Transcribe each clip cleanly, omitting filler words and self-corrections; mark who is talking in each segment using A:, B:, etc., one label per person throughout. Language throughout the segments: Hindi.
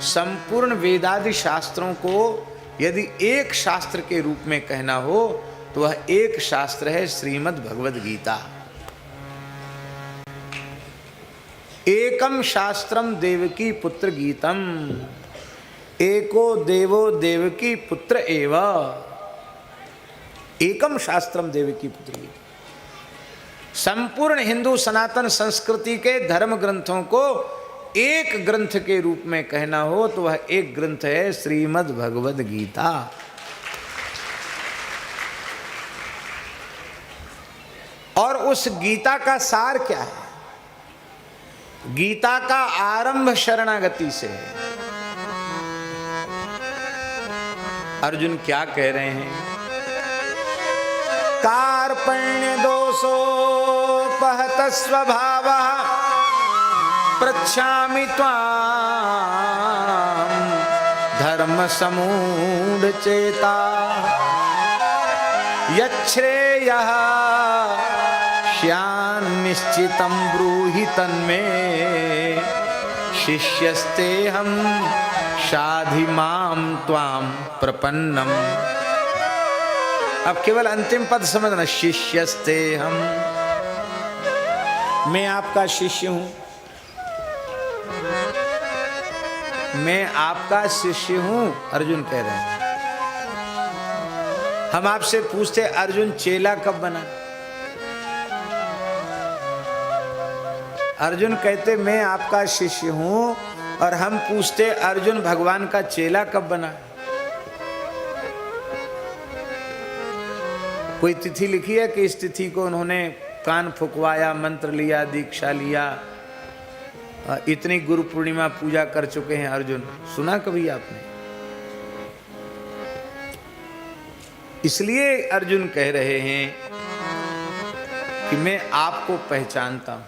A: संपूर्ण वेदादि शास्त्रों को यदि एक शास्त्र के रूप में कहना हो तो वह एक शास्त्र है श्रीमद् भगवद गीता। एकम शास्त्रम देवकी पुत्र गीतम, एको देवो देवकी पुत्र एव। एकम शास्त्रम देवकी पुत्र गीता। संपूर्ण हिंदू सनातन संस्कृति के धर्म ग्रंथों को एक ग्रंथ के रूप में कहना हो तो वह एक ग्रंथ है श्रीमद् भगवद गीता। और उस गीता का सार क्या है? गीता का आरंभ शरणागति से है। अर्जुन क्या कह रहे हैं? कार्पण्य दोषोपहत स्वभावः पृच्छामि त्वां धर्म समूढ़ चेता यच्छ्रेयः स्यान् निश्चितं ब्रूहि तन्मे शिष्यस्तेऽहं शाधि मां त्वां प्रपन्नम। अब केवल अंतिम पद समझना, शिष्यस्तेऽहं, मैं आपका शिष्य हूं, मैं आपका शिष्य हूं। अर्जुन कह रहे हैं। हम आपसे पूछते अर्जुन चेला कब बना? अर्जुन कहते मैं आपका शिष्य हूं, और हम पूछते अर्जुन भगवान का चेला कब बना? कोई तिथि लिखी है कि इस तिथि को उन्होंने कान फुकवाया, मंत्र लिया, दीक्षा लिया, इतनी गुरु पूर्णिमा पूजा कर चुके हैं अर्जुन? सुना कभी आपने? इसलिए अर्जुन कह रहे हैं कि मैं आपको पहचानता हूं।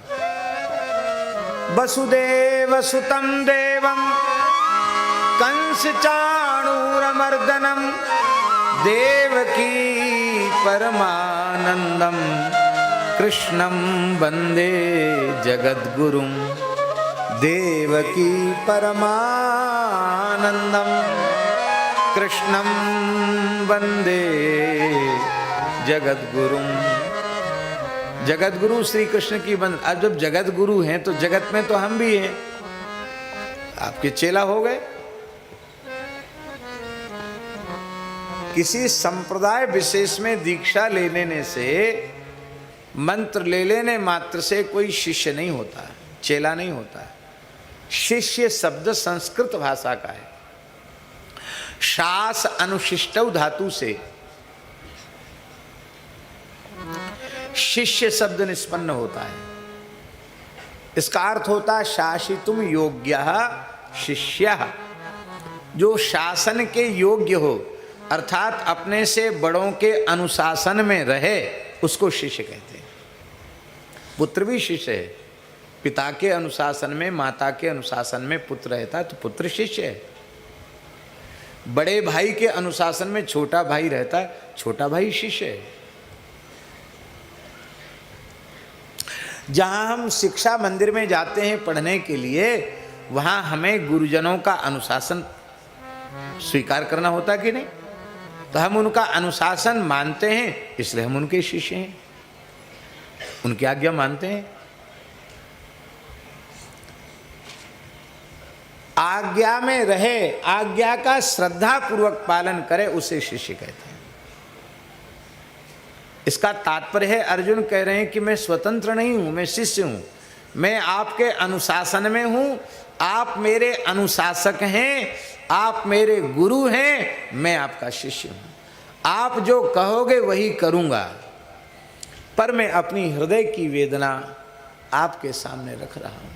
A: वसुदेव सुतं देवं कंस चाणूरमर्दनम देवकी परमानंदम कृष्णं वंदे जगद्गुरुं। देवकी परमानंदम कृष्णं वंदे जगद्गुरुं। जगद्गुरु श्री कृष्ण की बंद। अब जब जगद्गुरु हैं तो जगत में तो हम भी हैं। आपके चेला हो गए। किसी संप्रदाय विशेष में दीक्षा ले लेने से, मंत्र ले लेने मात्र से कोई शिष्य नहीं होता, चेला नहीं होता। शिष्य शब्द संस्कृत भाषा का है। शास अनुशिष्टौ धातु से शिष्य शब्द निष्पन्न होता है। इसका अर्थ होता है शासितुम योग्यः शिष्यः। जो शासन के योग्य हो, अर्थात अपने से बड़ों के अनुशासन में रहे, उसको शिष्य कहते हैं। पुत्र भी शिष्य है। पिता के अनुशासन में, माता के अनुशासन में पुत्र रहता है तो पुत्र शिष्य है। बड़े भाई के अनुशासन में छोटा भाई रहता है, छोटा भाई शिष्य है। जहाँ हम शिक्षा मंदिर में जाते हैं पढ़ने के लिए, वहाँ हमें गुरुजनों का अनुशासन स्वीकार करना होता कि नहीं? तो हम उनका अनुशासन मानते हैं, इसलिए हम उनके शिष्य हैं, उनकी आज्ञा मानते हैं। आज्ञा में रहे, आज्ञा का श्रद्धा पूर्वक पालन करे, उसे शिष्य कहते हैं। इसका तात्पर्य है, अर्जुन कह रहे हैं कि मैं स्वतंत्र नहीं हूं, मैं शिष्य हूं, मैं आपके अनुशासन में हूं, आप मेरे अनुशासक हैं, आप मेरे गुरु हैं, मैं आपका शिष्य हूं। आप जो कहोगे वही करूंगा, पर मैं अपनी हृदय की वेदना आपके सामने रख रहा हूं।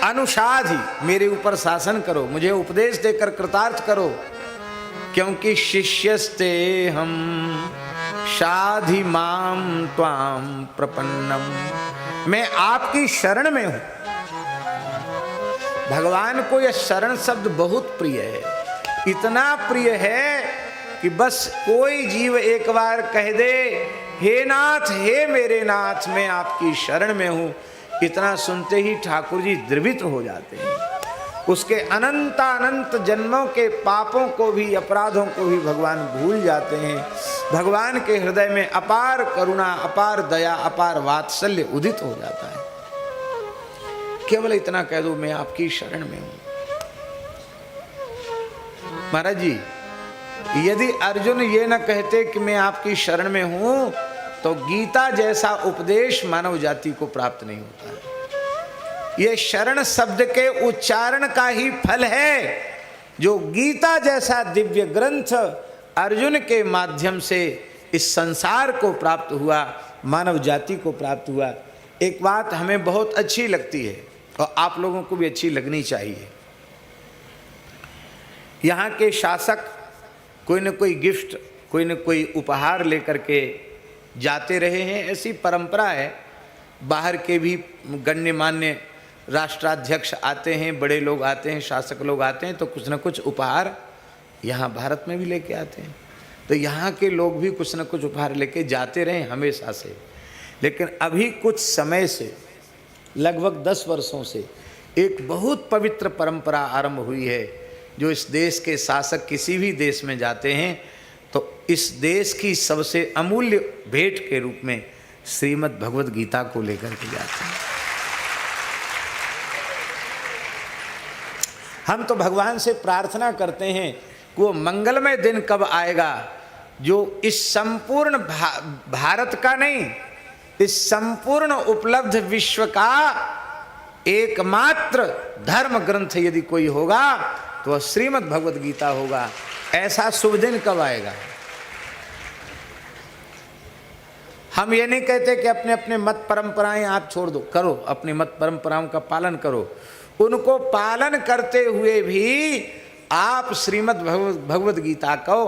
A: अनुशाधि, मेरे ऊपर शासन करो, मुझे उपदेश देकर कृतार्थ करो, क्योंकि शिष्यस्ते हम शाधि माम त्वाम प्रपन्नम। मैं आपकी शरण में हूं। भगवान को यह शरण शब्द बहुत प्रिय है, इतना प्रिय है कि बस कोई जीव एक बार कह दे, हे नाथ, हे मेरे नाथ, मैं आपकी शरण में हूं, इतना सुनते ही ठाकुर जी द्रवित हो जाते हैं। उसके अनंत जन्मों के पापों को भी, अपराधों को भी भगवान भूल जाते हैं। भगवान के हृदय में अपार करुणा, अपार दया, अपार वात्सल्य उदित हो जाता है। केवल इतना कह दो, मैं आपकी शरण में हूं। महाराज जी, यदि अर्जुन ये न कहते कि मैं आपकी शरण में हूं, तो गीता जैसा उपदेश मानव जाति को प्राप्त नहीं होता है। ये शरण शब्द के उच्चारण का ही फल है, जो गीता जैसा दिव्य ग्रंथ अर्जुन के माध्यम से इस संसार को प्राप्त हुआ, मानव जाति को प्राप्त हुआ। एक बात हमें बहुत अच्छी लगती है और आप लोगों को भी अच्छी लगनी चाहिए। यहाँ के शासक कोई न कोई गिफ्ट, कोई न कोई उपहार लेकर के जाते रहे हैं, ऐसी परंपरा है। बाहर के भी गण्यमान्य राष्ट्राध्यक्ष आते हैं, बड़े लोग आते हैं, शासक लोग आते हैं, तो कुछ न कुछ उपहार यहाँ भारत में भी लेके आते हैं। तो यहाँ के लोग भी कुछ न कुछ उपहार लेके जाते रहे हमेशा से। लेकिन अभी कुछ समय से, लगभग 10 वर्षों से, एक बहुत पवित्र परंपरा आरंभ हुई है, जो इस देश के शासक किसी भी देश में जाते हैं तो इस देश की सबसे अमूल्य भेंट के रूप में श्रीमद् भगवद गीता को लेकर के जाते हैं। हम तो भगवान से प्रार्थना करते हैं कि वो मंगलमय दिन कब आएगा, जो इस संपूर्ण भारत का नहीं, इस संपूर्ण उपलब्ध विश्व का एकमात्र धर्म ग्रंथ यदि कोई होगा तो वह श्रीमद् भगवद गीता होगा। ऐसा शुभ दिन कब आएगा? हम ये नहीं कहते कि अपने अपने मत परंपराएं आप छोड़ दो, करो, अपनी मत परंपराओं का पालन करो। उनको पालन करते हुए भी आप श्रीमद् भगवद गीता को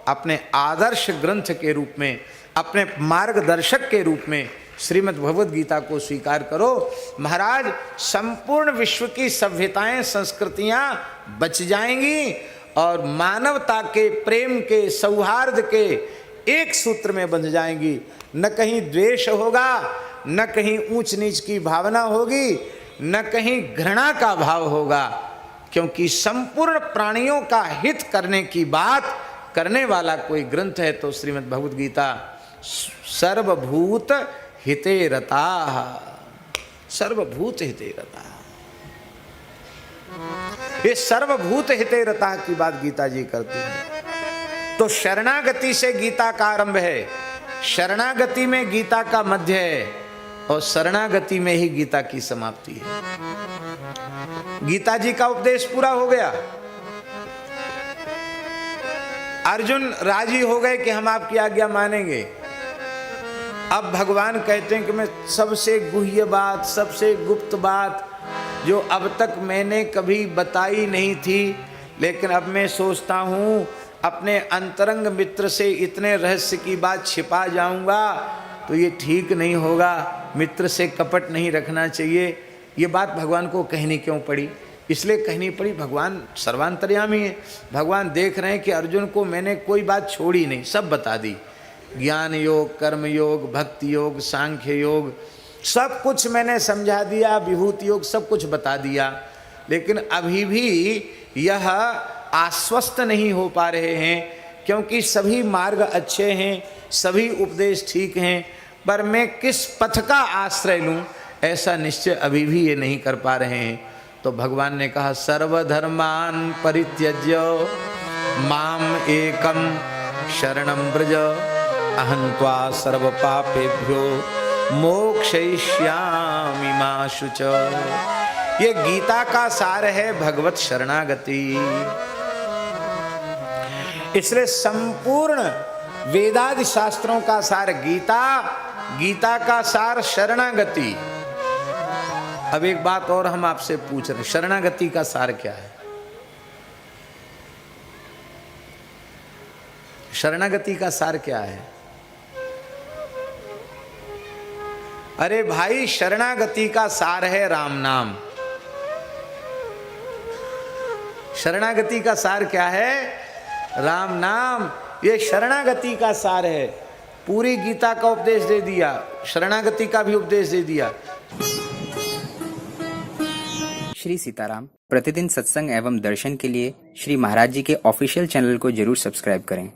A: अपने आदर्श ग्रंथ के रूप में, अपने मार्गदर्शक के रूप में श्रीमद् भगवद गीता को स्वीकार करो। महाराज, संपूर्ण विश्व की सभ्यताएं, संस्कृतियां बच जाएंगी और मानवता के प्रेम के, सौहार्द के एक सूत्र में बंध जाएंगी। न कहीं द्वेष होगा, न कहीं ऊंच नीच की भावना होगी, न कहीं घृणा का भाव होगा, क्योंकि संपूर्ण प्राणियों का हित करने की बात करने वाला कोई ग्रंथ है तो श्रीमद् भगवद गीता। सर्वभूत हिते रता, सर्वभूत हिते रता, ये सर्वभूत हिते रता की बात गीता जी करती है। तो शरणागति से गीता का आरंभ है, शरणागति में गीता का मध्य है और शरणागति में ही गीता की समाप्ति है। गीता जी का उपदेश पूरा हो गया, अर्जुन राजी हो गए कि हम आपकी आज्ञा मानेंगे। अब भगवान कहते हैं कि मैं सबसे गुह्य बात, सबसे गुप्त बात जो अब तक मैंने कभी बताई नहीं थी, लेकिन अब मैं सोचता हूँ अपने अंतरंग मित्र से इतने रहस्य की बात छिपा जाऊँगा तो ये ठीक नहीं होगा, मित्र से कपट नहीं रखना चाहिए। ये बात भगवान को कहनी क्यों पड़ी? इसलिए कहनी पड़ी, भगवान सर्वांतर्यामी है। भगवान देख रहे हैं कि अर्जुन को मैंने कोई बात छोड़ी नहीं, सब बता दी। ज्ञान योग, कर्म योग, भक्ति योग, सांख्य योग, सब कुछ मैंने समझा दिया, विभूति योग सब कुछ बता दिया। लेकिन अभी भी यह आश्वस्त नहीं हो पा रहे हैं, क्योंकि सभी मार्ग अच्छे हैं, सभी उपदेश ठीक हैं, पर मैं किस पथ का आश्रय लूं ऐसा निश्चय अभी भी ये नहीं कर पा रहे हैं। तो भगवान ने कहा, सर्वधर्मान परित्यज्य माम एकम शरणं व्रज अहं त्वा सर्व पापेभ्यो मोक्षयिष्यामि मा शुच। ये गीता का सार है भगवत शरणागति। इसलिए संपूर्ण वेदादि शास्त्रों का सार गीता, गीता का सार शरणागति। अब एक बात और हम आपसे पूछ रहे हैं, शरणागति का सार क्या है? शरणागति का सार क्या है? अरे भाई, शरणागति का सार है राम नाम। शरणागति का सार क्या है? राम नाम। ये शरणागति का सार है। पूरी गीता का उपदेश दे दिया, शरणागति का भी उपदेश दे दिया।
B: श्री सीताराम। प्रतिदिन सत्संग एवं दर्शन के लिए श्री महाराज जी के ऑफिशियल चैनल को जरूर सब्सक्राइब करें।